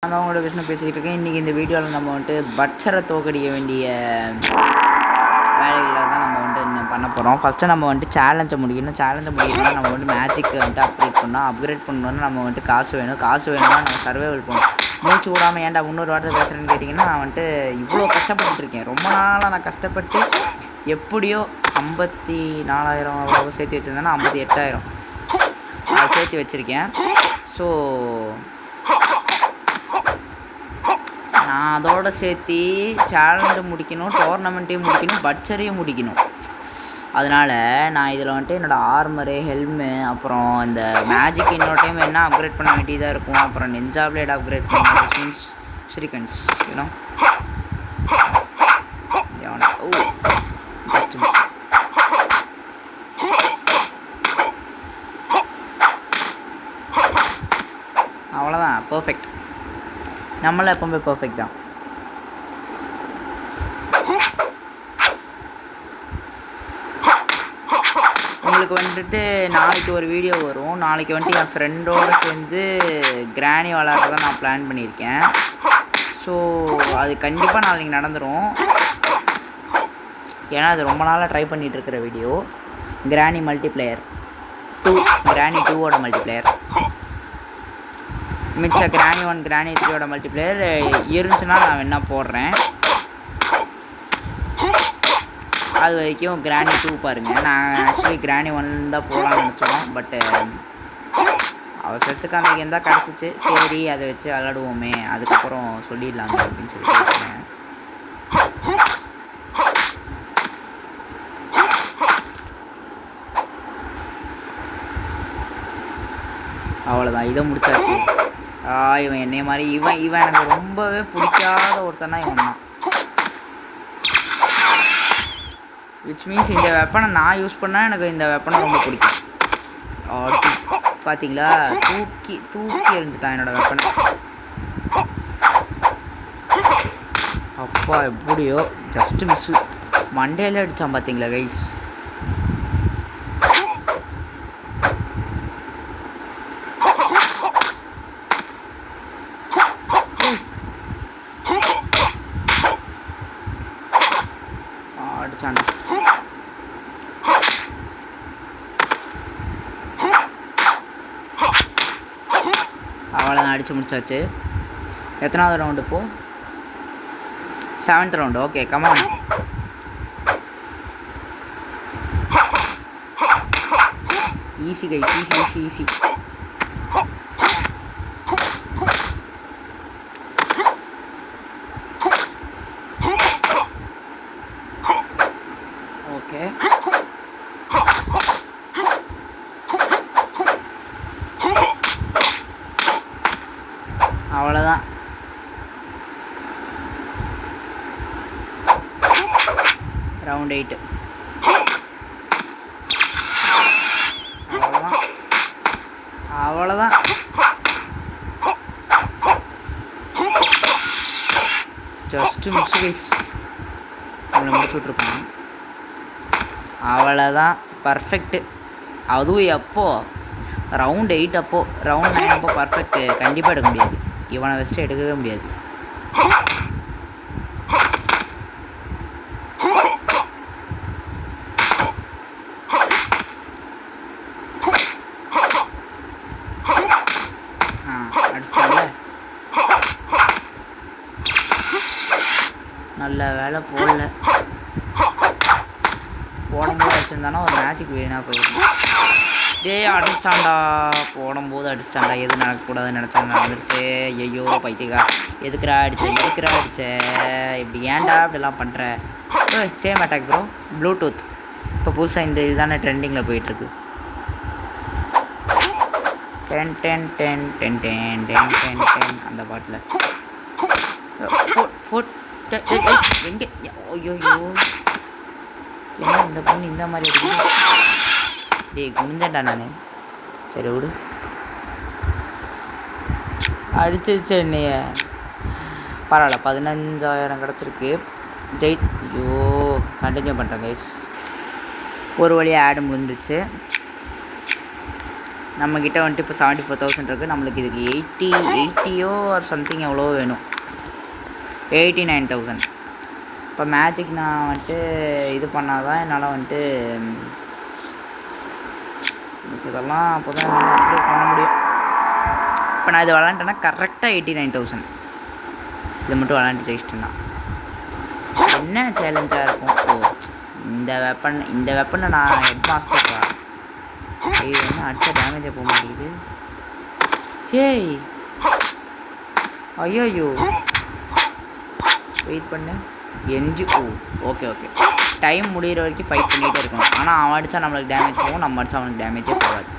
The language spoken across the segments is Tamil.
நான் உங்களோட விஷ்ணு பேசிக்கிட்டு இருக்கேன். இன்றைக்கி இந்த வீடியோவில் நம்ம வந்துட்டு பட்சரை தோக்கடிக்க வேண்டிய வேலைகளை தான் நம்ம வந்துட்டு பண்ண போகிறோம். ஃபஸ்ட்டு நம்ம வந்துட்டு சேலஞ்சை முடிக்கணும். முடிக்கணும்னா நம்ம வந்துட்டு மேஜிக்கு வந்துட்டு அப்கிரேட் பண்ணணும்னா நம்ம வந்துட்டு காசு வேணும்னா நம்ம சர்வைவல் பண்ணணும். மூச்சு விடாமல் ஏன்டா இன்னொரு வாரத்தை பேசுகிறேன்னு கேட்டிங்கன்னா, நான் வந்துட்டு இவ்வளோ கஷ்டப்பட்டுட்டு இருக்கேன். ரொம்ப நாளாக நான் கஷ்டப்பட்டு எப்படியோ 54,000 அவ்வளோ சேர்த்து வச்சுருந்தேன்னா 58,000 அதை சேர்த்து வச்சுருக்கேன். ஸோ நான் அதோடு சேர்த்து சேலஞ்சை முடிக்கணும், டோர்னமெண்ட்டையும் முடிக்கணும், பட்சரையும் முடிக்கணும். அதனால் நான் இதில் வந்துட்டு என்னோடய ஆர்மரு, ஹெல்மு, அப்புறம் இந்த மேஜிக் இன்னொரு டைம் என்ன அப்கிரேட் பண்ண வேண்டியதாக இருக்கும். அப்புறம் நெஞ்சா பிளேட் அப்கிரேட் பண்ண மீன்ஸ் ஷிரிகன்ஸ் யூனோ அவ்வளோதான். பர்ஃபெக்ட். நம்மளாம் எப்போவுமே பர்ஃபெக்ட் தான். உங்களுக்கு வந்துட்டு நாளைக்கு ஒரு வீடியோ வரும். நாளைக்கு வந்துட்டு என் ஃப்ரெண்டோடு சேர்ந்து கிராணி விளாட்றத நான் பிளான் பண்ணியிருக்கேன். ஸோ அது கண்டிப்பாக நாளைக்கு நடந்துடும். ஏன்னா அது ரொம்ப நாளாக ட்ரை பண்ணிகிட்ருக்கிற வீடியோ. கிராணி மல்டிப்ளேயர் 2, கிராணி 2ஓட மல்டிப்ளேயர், மிச்ச கிராணி 1, கிராணி 3ஓட மல்டிப்ளேயர் இருந்துச்சுன்னா நான் வேணா போடுறேன். அது வரைக்கும் கிராணி 2 பாருங்கள். நான் ஆக்சுவலி கிராணி 1 தான் போகலான்னு நினச்சோம். பட்டு அவசரத்துக்கு அந்த கேம் தான் கிடச்சிச்சு. சரி அதை வச்சு விளாடுவோமே, அதுக்கப்புறம் சொல்லிடலாமே அப்படின்னு சொல்லிட்டு அவ்வளோதான். இதை முடிச்சாச்சு. இவன் என்னைய மாதிரி இவன் எனக்கு ரொம்பவே பிடிக்காத ஒருத்தனா இவன் தான். விச் மீன்ஸ் இந்த வெப்பனை நான் யூஸ் பண்ணால் எனக்கு இந்த வெப்பனை ரொம்ப பிடிக்கும். பார்த்தீங்களா, தூக்கி எறிஞ்சிட்டான் என்னோடய வெப்பனை. அப்பா எப்படியோ ஜஸ்ட்டு மிஸ்ஸு மண்டேல அடித்தான் பார்த்தீங்களா கைஸ். அடிச்சாண்டா. அவ்வளோதான், அடித்து முடிச்சாச்சு. எத்தனாவது ரவுண்டு இப்போது? 7th round. Okay, come on. Easy guys, easy. Okay, அவ்வளோதான். ரவுண்ட் 8. அவ்வளோதான். Just miss guys. நம்மளை முடிச்சு விட்ருப்பான். அவ்வளோதான், பர்ஃபெக்ட்டு. அதுவும் எப்போ ரவுண்ட் 8 அப்போ, ரவுண்ட் 9 அப்போ பர்ஃபெக்ட் கண்டிப்பாக எடுக்க முடியாது. இவனை வச்சுட்டு எடுக்கவே முடியாது. அடிச்சிட்டால, நல்ல வேலை போடல. போடும்போது அடிச்சிருந்தானா ஒரு மேட்சுக்கு வீணாக போயிடும். அடிச்சிட்டாண்டா, போடும்போது அடிச்சிட்டாண்டா. எது நடக்கக்கூடாதுன்னு நினச்சாங்க, நடந்துருச்சு. ஐயோ பைத்தியக்கா, எதுக்குறா அடித்த இப்படி ஏன்டா இப்படிலாம் பண்ணுற. Same attack bro, Bluetooth. இப்போ புதுசாக இந்த இதுதானே ட்ரெண்டிங்கில் போயிட்டுருக்கு. 10 அந்த பாட்டில் எங்கே. ஐயோ ஏன்னா இந்த பொண்ணு இந்த மாதிரி இருக்குது. குனிஞ்சேன்டா நான். சரி விடு, அடிச்சிருச்சு என்னைய. பரவாயில்ல, 15,000 கிடச்சிருக்கு. ஐயோ கண்டினியூ பண்ணுறேன் கைஸ். ஒரு வழியாக ஆடு முடிஞ்சிச்சு. நம்மக்கிட்ட வந்துட்டு இப்போ 74,000 இருக்குது. நம்மளுக்கு இதுக்கு 80 ஆர் சம்திங் எவ்வளோ வேணும், 89,000. இப்போ மேஜிக் நான் வந்துட்டு இது பண்ணால் தான் என்னால் வந்துட்டு இதெல்லாம் அப்போ தான் என்னால் அப்லோட் பண்ண முடியும். இப்போ நான் இது விளாண்டேன்னா கரெக்டாக 89,000. இதை மட்டும் விளாண்டு ஜெயிச்சிட்டேன்னா என்ன சேலஞ்சாக இருக்கும். ஓ, இந்த வெப்பனை நான் ஹெட் மாஸ்டர்ப்பா. என்ன அடிச்ச டேமேஜை போக மாட்டேங்குது. ஏய் ஐயோ வெயிட் பண்ணு. ஓ ஓகே டைம் முடிகிற வரைக்கும் ஃபைட் பண்ணிகிட்டே இருக்கணும். ஆனால் அவன் அடித்தா நம்மளுக்கு டேமேஜ் போகும், நம்ம அடித்தா அவனுக்கு டேமேஜே போகாது.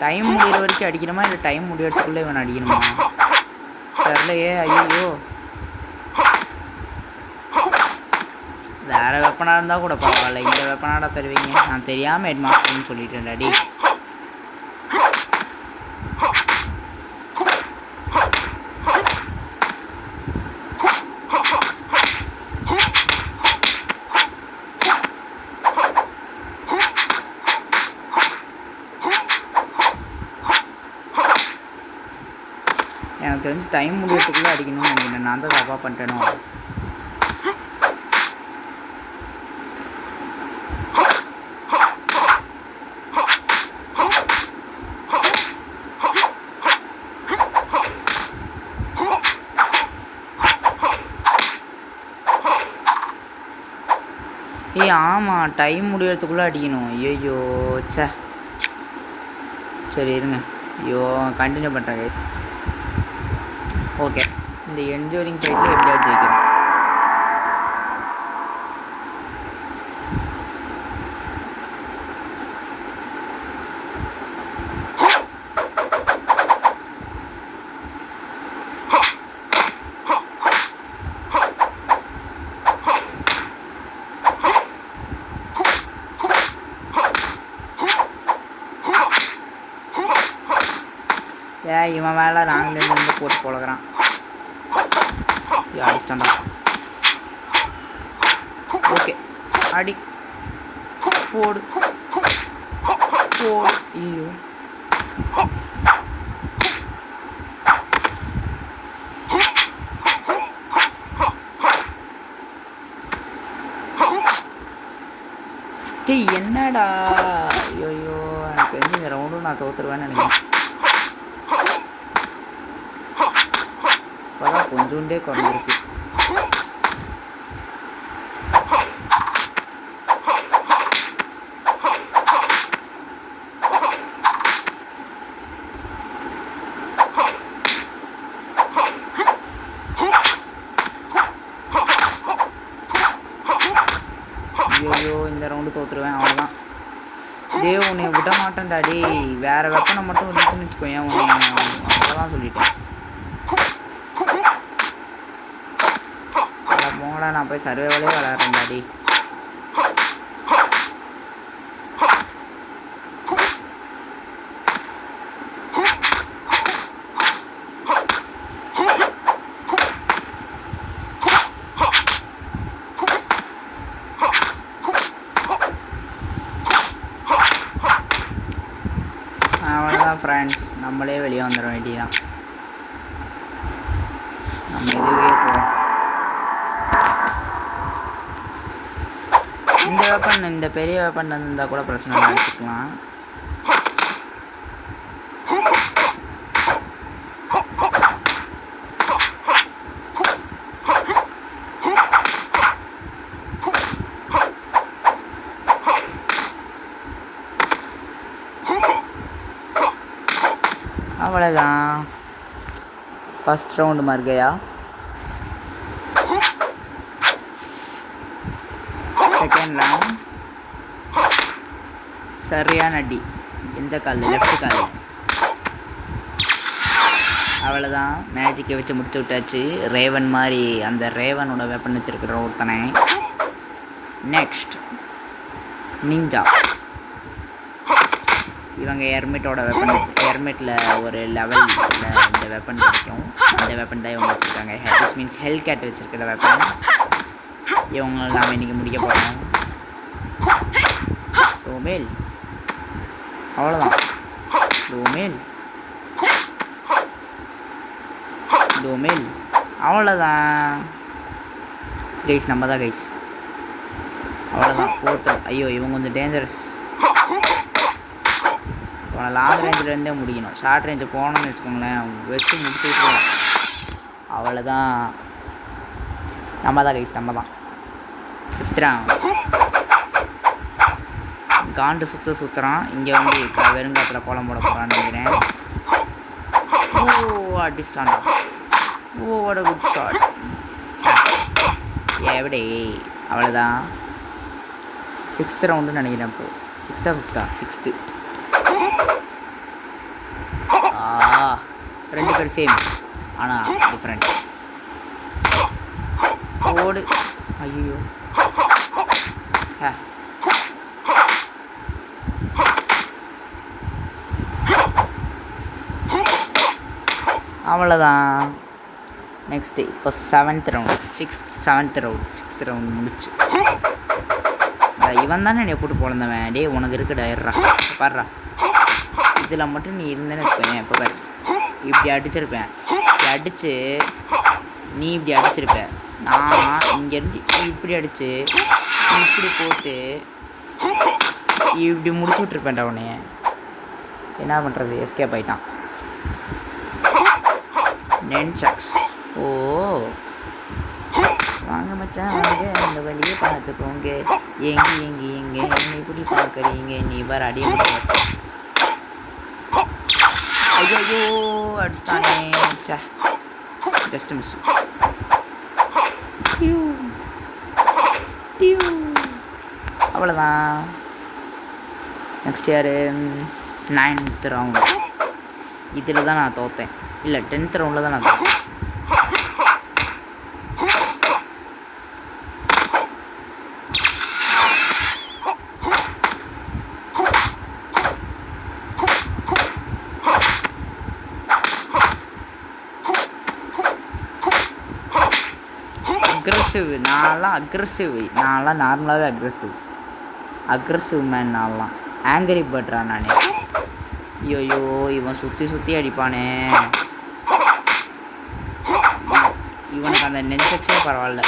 டைம் முடிகிற வரைக்கும் அடிக்கணுமா இல்லை டைம் முடியறதுக்குள்ளே இவன் அடிக்கணுமா தெரியலையே. ஐயோ, வேறு வெப்பனாக இருந்தால் கூட பரவாயில்ல, இந்த வெப்பனாடா தருவீங்க. நான் தெரியாமல் ஹெட் மாஸ்டர்னு சொல்லிட்டேன் டாடி. எனக்கு தெரிஞ்சு டைம் முடியறதுக்குள்ளே அடிக்கணும்னு நினைக்கிறேன். நான் தான் தப்பாக பண்ணிட்டேனோ. ஏய் ஆமாம், டைம் முடியறதுக்குள்ளே அடிக்கணும். ஐயோ சே, சரி இருங்க. ஐயோ கண்டினியூ பண்ணுறேன். ஓகே, இந்த என்ஜோரிங் ஃபைட்டில் எப்படியாவது ஜெயிக்கிறோம். இவன் மேலே நாங்களேருந்து போட்டு போலக்கிறான். அடிச்சிட்டான்டா. ஓகே அடி போடு போடு. ஐயோ டேய் என்னடா. ஐயோ எனக்கு தெரிஞ்சு இந்த ரவுண்டும் நான் தோற்றுருவேன்னு நினைக்கிறேன். இப்போதான் கொஞ்சோண்டே குறைஞ்சிருக்கு. ஐயோ இந்த ரவுண்டு தோற்றுருவேன், அவ்வளோதான். டேய் உன்னை விட மாட்டேன் டாடி. வேறு வெப்பனை மட்டும் இருந்துச்சுன்னு வச்சுக்கோயேன், உன்னை அவ்வளோதான் சொல்லிட்டேன். போங்கடா, நான் போய் சர்வேவலே விளையாடுறேன் டாடி. அவ்வளோதான் ஃப்ரெண்ட்ஸ், நம்மளே வெளியே வந்துட வேண்டியதான். நம்ம இதுவே போவோம். இந்த வெப்பன், இந்த பெரிய வெப்பன் இருந்தால் கூட பிரச்சனை இல்லை, வச்சுக்கலாம். அவ்வளோதான், ஃபஸ்ட் ரவுண்டு மர்கையா. செகண்ட் ரவுண்ட் சரியான அடி. எந்த கால்? லெஃப்ட் கால். அவ்வளோதான், மேஜிக்கை வச்சு முடிச்சு விட்டாச்சு. ரேவன் மாதிரி அந்த ரேவனோட வெப்பன் வச்சுருக்கிற ஒருத்தனை. Next ninja. இவங்க எர்மிட்டோட வெப்பன் வச்சு, எர்மிட்டில் ஒரு லெவலில் இந்த வெப்பன் கிடைக்கும். இந்த வெப்பன் தான் இவங்க வச்சுருக்காங்க. விச் மீன்ஸ் ஹெல் கேட் வச்சுருக்கிற வெப்பன். இவங்க நாம் இன்றைக்கி முடிக்க போகிறோம். டோமேல். அவ்வளோதான். டோமேல் டோமேல். அவ்வளோதான் கைஸ், நம்ம தான் கைஸ். அவ்வளோதான், 4th. ஐயோ, இவங்க கொஞ்சம் டேஞ்சரஸ். இவனை லாங் ரேஞ்சிலேருந்தே முடிக்கணும். ஷார்ட் ரேஞ்சு போனோம்னு வச்சுக்கோங்களேன், வச்சு முடிச்சுட்டு. அவ்வளோதான், நம்ம தான் கைஸ், நம்ம தான். சுற்றுறான், காண்டு சுற்றுறான். இங்கே வந்து வெறுங்காத்தில் கோலம் போட போகிறான்னு நினைக்கிறேன். ஓ, அடிஸ்டாண்டா. ஓ, வாட் a good shot. எവിടെ? அவ்வளோதான், 6th ரவுண்டுன்னு நினைக்கிறேன். இப்போது 6th 5th 2 பேர் சேம், ஆனால் டிஃப்ரெண்ட். ஓடு. ஐயோ, அவ்வளோதான். நெக்ஸ்ட்டு இப்போ 7th ரவுண்ட், 6th ரவுண்ட் முடிச்சு. இவன் தானே என்னை போட்டு பிறந்தவன். டே, உனக்கு இருக்குடா, ஏறா பாடுறா. இதில் மட்டும் நீ இருந்தேன்னு வச்சுக்கோங்க. இப்போ பாரு, இப்படி அடிச்சிருப்பேன். இப்படி அடித்து நீ இப்படி அடிச்சிருப்ப. நான் இங்கேருந்து இப்படி அடித்து இப்படி போட்டு இப்படி முடிச்சு விட்ருப்பேன்டா உன்னைய. என்ன பண்ணுறது? எஸ்கேப் ஆகிட்டான். நென்சாக்ஸ். ஓ, வாங்க மச்சான், வாங்க, அந்த வழியை பார்த்துக்கோங்க. எங்கே என்னை இப்படி பார்க்குறீங்க? நீ வர அடிய முடியும். ஐயோ, அடிச்சிட்டானே. சே, ஜஸ்ட் மிஸ். அவ்வளோதான். நெக்ஸ்ட் யார்? 9th round. இதில் தான் நான் தோற்றேன். இல்லை, 10th ரவுண்டில் தான் நான் தோற்றேன். நான்லாம் நார்மலாகவே அக்ரெசிவ் மேன். நான்லாம் ஆங்கரி பேர்ட்ரா நானே. ஐயோ, இவன் சுற்றி அடிப்பானே. இவனுக்கு அந்த நென்செக்ஸே பரவாயில்ல.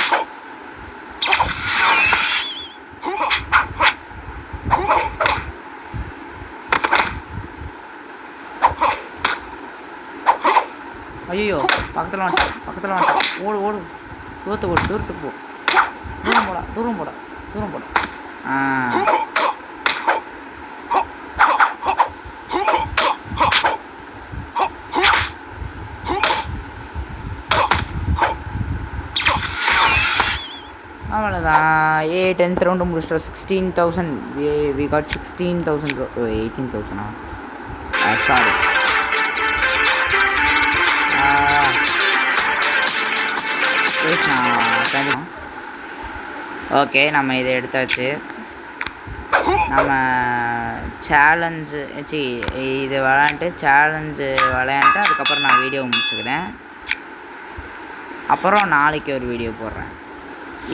ஐயோ, பக்கத்தில் வந்துட்டான். ஓடு, தூரத்துக்கு போ. தூரம் போடா. அவ்வளோதான். 10th ரவுண்டு முடிச்சிட்டோம். 16,000. we got 16,000. 18,000. சாரி. ஓகே, நம்ம இதை எடுத்தாச்சு. நம்ம சேலஞ்சு இது விளையாண்டுட்டு அதுக்கப்புறம் நான் வீடியோ முடிச்சுக்கிறேன். அப்புறம் நாளைக்கு ஒரு வீடியோ போடுறேன்.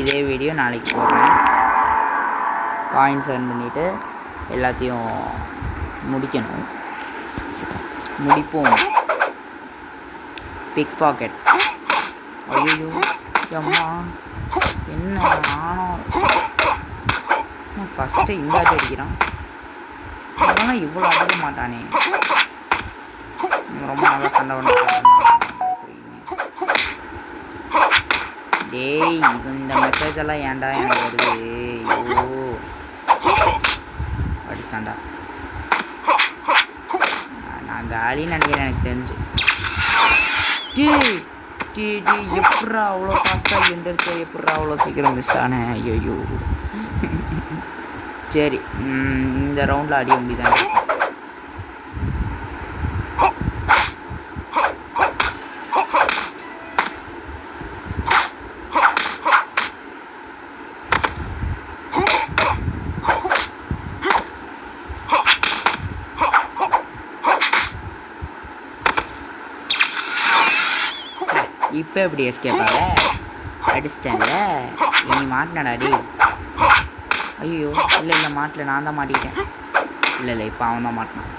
இதே வீடியோ நாளைக்கு போடுறேன். காயின்ஸ் earn பண்ணிவிட்டு எல்லாத்தையும் முடிப்போம். Big packet. ஐயோ, அம்மா, என்ன நானும் ஃபஸ்ட்டு இந்த ஆட்டி அடிக்கிறான். அதெல்லாம் இவ்வளோ அடிக்க மாட்டானே. ரொம்ப நல்லா சண்டை டேய், இந்த மெசேஜ் எல்லாம் ஏன்டா எனக்கு வருது? ஐயோ, அடிச்சிட்டான்டா. நான் காலின்னு நினைக்கிறேன், எனக்கு தெரிஞ்சு. எப்பட்றா அவ்வளோ ஃபாஸ்ட்டாக எந்திரிச்சா? எப்பட்றா அவ்வளோ சீக்கிரம் மிஸ் ஆனேன்? ஐயோ, சரி, இந்த ரவுண்டில் அடிய முடியுதான். இப்போ எப்படி எஸ்கேப் ஆக அடிச்சிட்டேன்ல, நீ மாட்டினடாடி. ஐயோ இல்லை இல்லை மாட்டல, நான் தான் மாட்டிக்கிட்டேன். இல்லை இல்லை இப்போ அவன் தான் மாட்டினான்.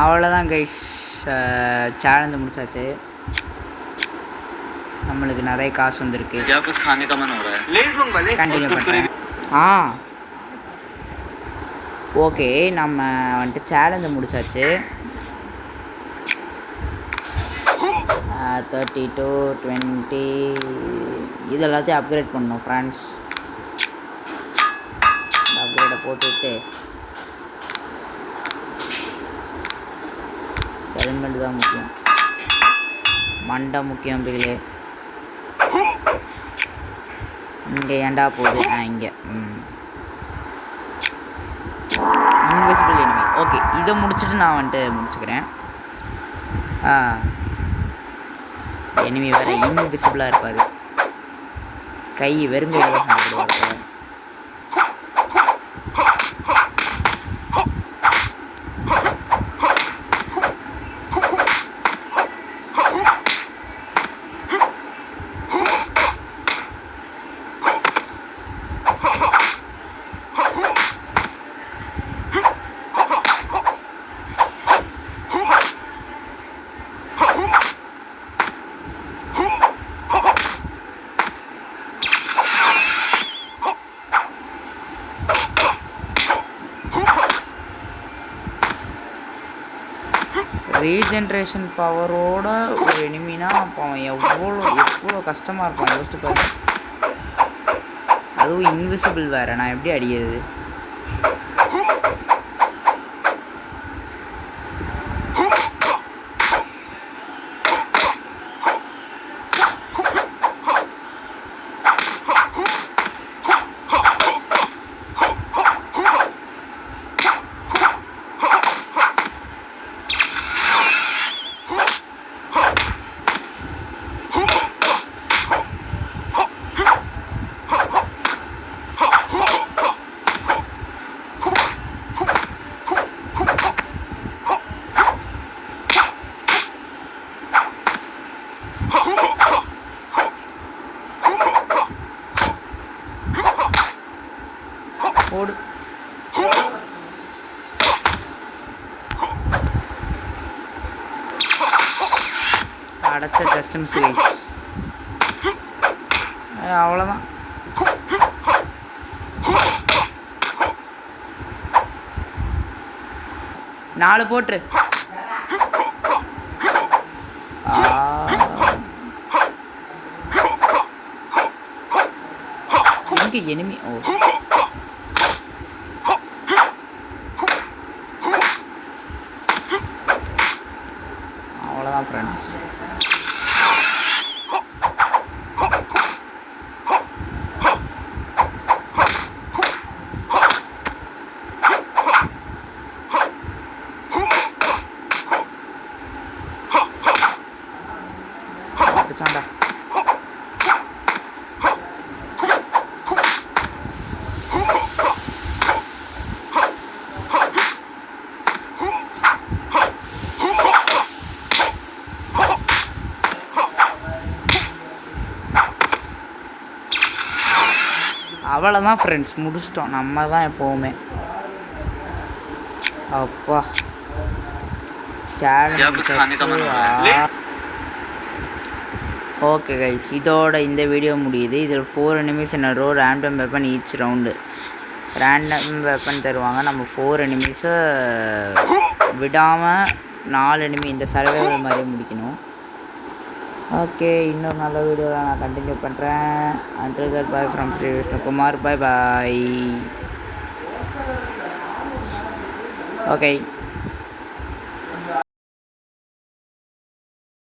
அவ்வளோதான் கைஸ், சேலஞ்சு முடிச்சாச்சு. நம்மளுக்கு நிறைய காசு வந்திருக்கு. கண்டினியூ பண்ணுறேன். ஓகே, நம்ம வந்துட்டு சேலஞ்சு முடிச்சாச்சு. 32 20 இது எல்லாத்தையும் அப்கிரேட் பண்ணணும் ஃப்ரெண்ட்ஸ். அப்கிரேடை போட்டுவிட்டு ஹெல்மெட் தான் முக்கியம், மண்டை முக்கியம் பிள்ளை. இங்கே ஏண்டா போகுது? இங்கே இன்விசிபிள் எனிமி. ஓகே, இதை முடிச்சுட்டு நான் வந்துட்டு முடிச்சுக்கிறேன். எனிமி வேறு இன்விசிபிளாக இருப்பார், கை வெறுங்கையில் தான் சாப்பிடுவார். ரீஜென்ரேஷன் பவரோட ஒரு எனிமினா அப்போ அவன் எவ்வளோ கஷ்டமாக இருப்பான் யோசிச்சு பாரு. அதுவும் இன்விசிபிள் வேறு, நான் எப்படி அடிக்கிறது? ஓடு. அடைச்ச கஸ்டம் சீரிஸ் அவ்வளோதான். நாலு போட்டு இங்கே எனிமி. ஓ அவ்வளோதான் ஃப்ரெண்ட்ஸ். அவ்வளோதான் ஃப்ரெண்ட்ஸ், முடிச்சிட்டோம். நம்ம தான் எப்போவுமே அப்பா சேலஞ்ச். ஓகே கைஸ், இதோட இந்த வீடியோ முடியுது. இதில் 4 எனிமீஸ் என்ன ரோ random weapon each round random weapon தருவாங்க. நம்ம 4 எனிமீஸை விடாமல் 4 எனிமி இந்த சர்வைவல் மாதிரி முடிக்கணும். ஓகே, இன்னொரு நல்ல வீடியோவில் நான் கண்டினியூ பண்ணுறேன். Until that bye from Shri Vishnukumar. Bye bye. Okay.